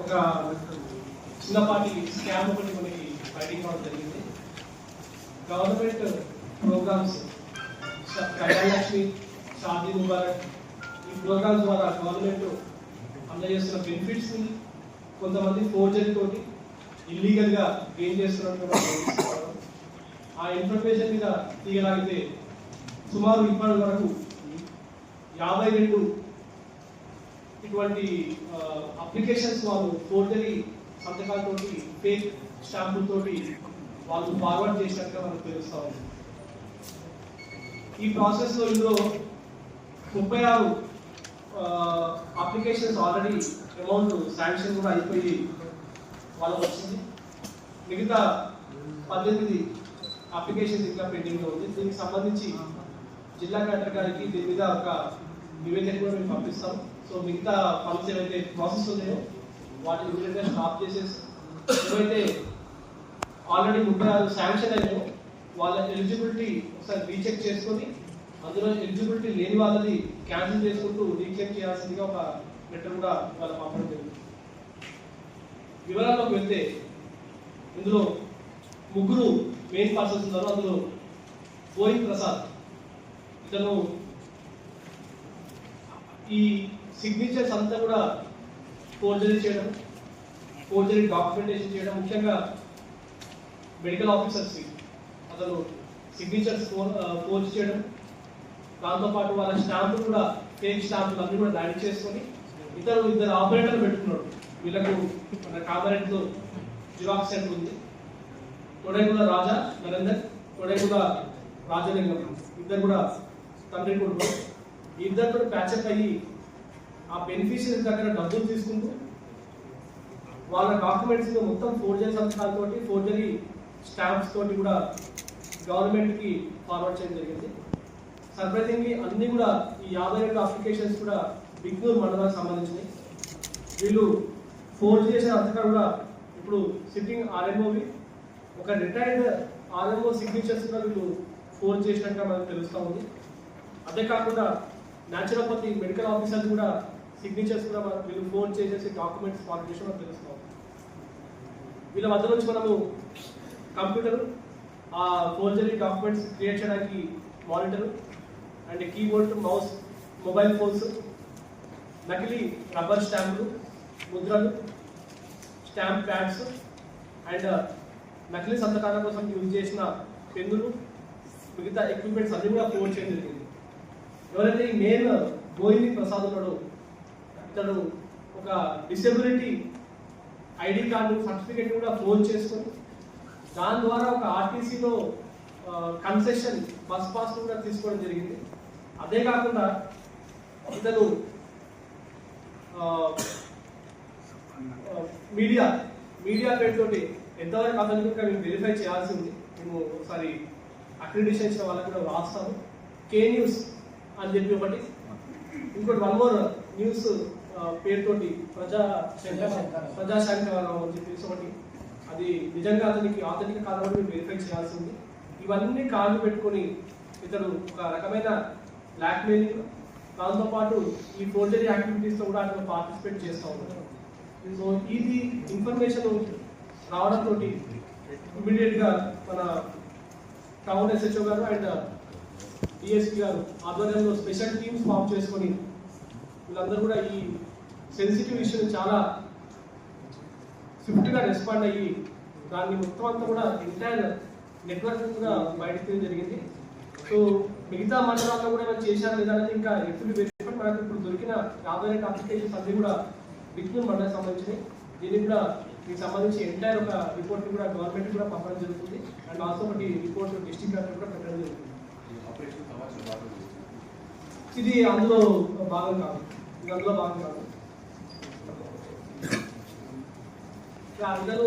ఒక చిన్నపాటి స్కామ్ ఒకటి మనకి బయటికి రావడం జరిగింది. గవర్నమెంట్ ప్రోగ్రామ్స్ కళ్యాణలక్ష్మి, షాదీ ముబారక్ ఈ ప్రోగ్రామ్స్ ద్వారా గవర్నమెంట్ అందజేస్తున్న బెనిఫిట్స్ ని కొంతమంది ఫోర్జరీ తోటి ఇల్లీగల్ గా గెయిన్ చేస్తున్నట్టు ఆ ఇన్ఫర్మేషన్ మీద తీయలాగితే సుమారు ఇప్పటి వరకు 52 ఇటువంటి అప్లికేషన్స్ వాళ్ళు ఫోర్జరీ సంతకాలతోటి ఫేక్ స్టాంపులతోటి వాళ్ళు ఫార్వర్డ్ చేసినట్టుగా మనకు తెలుస్తా ఉంది. ఈ ప్రాసెస్ లో ఇందులో 36 అప్లికేషన్స్ ఆల్రెడీ అమౌంట్ శాంక్షన్ కూడా అయిపోయి వాళ్ళకి వచ్చింది. మిగతా 18 అప్లికేషన్ ఇంకా పెండింగ్ లో ఉంది. దీనికి సంబంధించి జిల్లా కలెక్టర్ గారికి దీని మీద ఒక నివేదిక కూడా మేము పంపిస్తాం. సో మిగతా ఫండ్స్ ఏవైతే ప్రాసెస్ ఉన్నాయో వాటిని ఇమీడియట్గా స్టాప్ చేసేసి ఏవైతే ఆల్రెడీ 36 శాంక్షన్ అయినాయో వాళ్ళ ఎలిజిబిలిటీ ఒకసారి రీచెక్ చేసుకొని అందులో ఎలిజిబిలిటీ లేని వాళ్ళది క్యాన్సిల్ చేసుకుంటూ రీచెక్ చేయాల్సిందిగా ఒక లెటర్ కూడా వాళ్ళ పంపడం జరిగింది. వివరాల్లోకి వెళ్తే ఇందులో 3 మెయిన్ పర్సన్స్ ఉన్నారు. అందులో బోయింగ్ ప్రసాద్ ఇతను ఈ సిగ్నేచర్స్ అంతా కూడా ఫోర్జరీ చేయడం, ఫోర్జరీ డాక్యుమెంటేషన్ చేయడం, ముఖ్యంగా మెడికల్ ఆఫీసర్స్ అతను సిగ్నేచర్స్ ఫోర్జ్ చేయడం, దాంతోపాటు వాళ్ళ స్టాంపులు కూడా ఫేక్ స్టాంపులు అన్ని కూడా రెడీ చేసుకొని ఇద్దరు ఆపరేటర్లు పెట్టుకున్నాడు. వీళ్ళకు మన కామారెడ్డిలో జిరాక్స్ సెంటర్ ఉంది. తొడైగుల రాజా నరేందర్, తొడైగుల రాజలింగం ఇద్దరు కూడా తండ్రి కొడుకు. ఇద్దరు కూడా ప్యాచప్ అయ్యి ఆ బెనిఫిషియరీ దగ్గర డబ్బులు తీసుకుంటూ వాళ్ళ డాక్యుమెంట్స్ మొత్తం ఫోర్జరీ సంతకాలతోటి ఫోర్జరీ స్టాంప్స్ తోటి కూడా గవర్నమెంట్ కి ఫార్వర్డ్ చేయడం జరిగింది. సర్ప్రైజింగ్లీ అన్ని కూడా ఈ 52 అప్లికేషన్స్ కూడా బిగ్నూర్ మండలానికి సంబంధించినవి. వీళ్ళు ఫోర్జ్ చేసిన అంతగా కూడా ఇప్పుడు సిట్టింగ్ ఆర్ఎంఓవి ఒక రిటైర్డ్ ఆర్ఎంఓ సిగ్నేచర్స్ కూడా వీళ్ళు ఫోర్జ్ చేసినట్టుగా మనకు తెలుస్తూ ఉంది. అదే కాకుండా న్యాచురోపతి మెడికల్ ఆఫీసర్స్ కూడా సిగ్నేచర్స్ కూడా వీళ్ళు ఫోర్జ్ చేసేసి డాక్యుమెంట్స్ ఫార్వర్డ్ చేసి మనకు తెలుస్తూ ఉంది. వీళ్ళ మధ్య నుంచి మనము కంప్యూటర్, ఆ ఫోర్జరీ డాక్యుమెంట్స్ క్రియేట్ చేయడానికి monitor and keyboard, mouse, mobile phones, నకిలీ రబ్బర్ స్టాంపులు, ముద్రలు, స్టాంప్ ప్యాడ్స్ అండ్ నకిలీ సంతకాల కోసం యూజ్ చేసిన పెన్నులు, మిగతా ఎక్విప్మెంట్స్ అన్ని కూడా ఫోర్జ్ చేయడం జరిగింది. ఎవరైతే ఈ మెయిన్ బోయింగ్ ప్రసాద్ ఉన్నాడో ఇతడు ఒక డిసెబిలిటీ ఐడి కార్డు సర్టిఫికేట్ కూడా ఫోర్జ్ చేసుకొని దాని ద్వారా ఒక ఆర్టీసీలో కన్సెషన్ బస్ పాస్ కూడా తీసుకోవడం జరిగింది. అదే కాకుండా ఇతను మీడియా పేరుతోటి ఎంతవరకు అతనికి మేము వెరిఫై చేయాల్సి ఉంది. మేము ఒకసారి అక్రిడిటేషన్ ఇచ్చిన వాళ్ళకి కూడా రాస్తాము. కే న్యూస్ అని చెప్పి ఒకటి, ఇంకోటి 1 more న్యూస్ పేరుతోటి ప్రజాశంకరావు అని చెప్పేసి ఒకటి. అది నిజంగా అతనికి ఆధునిక కాలంలో మేము వెరిఫై చేయాల్సి ఉంది. ఇవన్నీ కార్డు పెట్టుకొని ఇతను ఒక రకమైన బ్లాక్మెయిలింగ్, దాంతోపాటు ఈ ఫోర్జరీ యాక్టివిటీస్లో కూడా అతను పార్టిసిపేట్ చేస్తూ ఉన్నారు. సో ఇది ఇన్ఫర్మేషన్ రావడంతో ఇమీడియట్గా మన టౌన్ ఎస్హెచ్ఓ గారు అండ్ డిఎస్పీ గారు ఆధ్వర్యంలో స్పెషల్ టీమ్స్ ఫామ్ చేసుకొని వీళ్ళందరూ కూడా ఈ సెన్సిటివ్ ఇష్యూని చాలా స్విఫ్ట్గా రెస్పాండ్ అయ్యి దాన్ని మొత్తం అంతా కూడా ఎంటైర్ నెట్వర్క్ కూడా బయటకు తీయడం జరిగింది. సో మిగతా మండలాల్లో కూడా ఏమైనా చేశారు లేదా అనేది ఇంకా ఎప్పుడు వెరిఫై మనకు ఇప్పుడు దొరికిన 52 అప్లికేషన్స్ అన్ని కూడా బిగ్నూర్ మండలానికి సంబంధించినవి. దీనికి కూడా దీనికి సంబంధించి ఎంటైర్ ఒక రిపోర్ట్ కూడా గవర్నమెంట్ కూడా పంపడం జరుగుతుంది. అండ్ ఆల్సో ఒకటి రిపోర్ట్ డిస్ట్రిక్ట్ కలెక్టర్ కూడా పెట్టడం జరుగుతుంది. ఇది అందులో భాగం కాదు, ఇది అందులో భాగం కాదు. అందరూ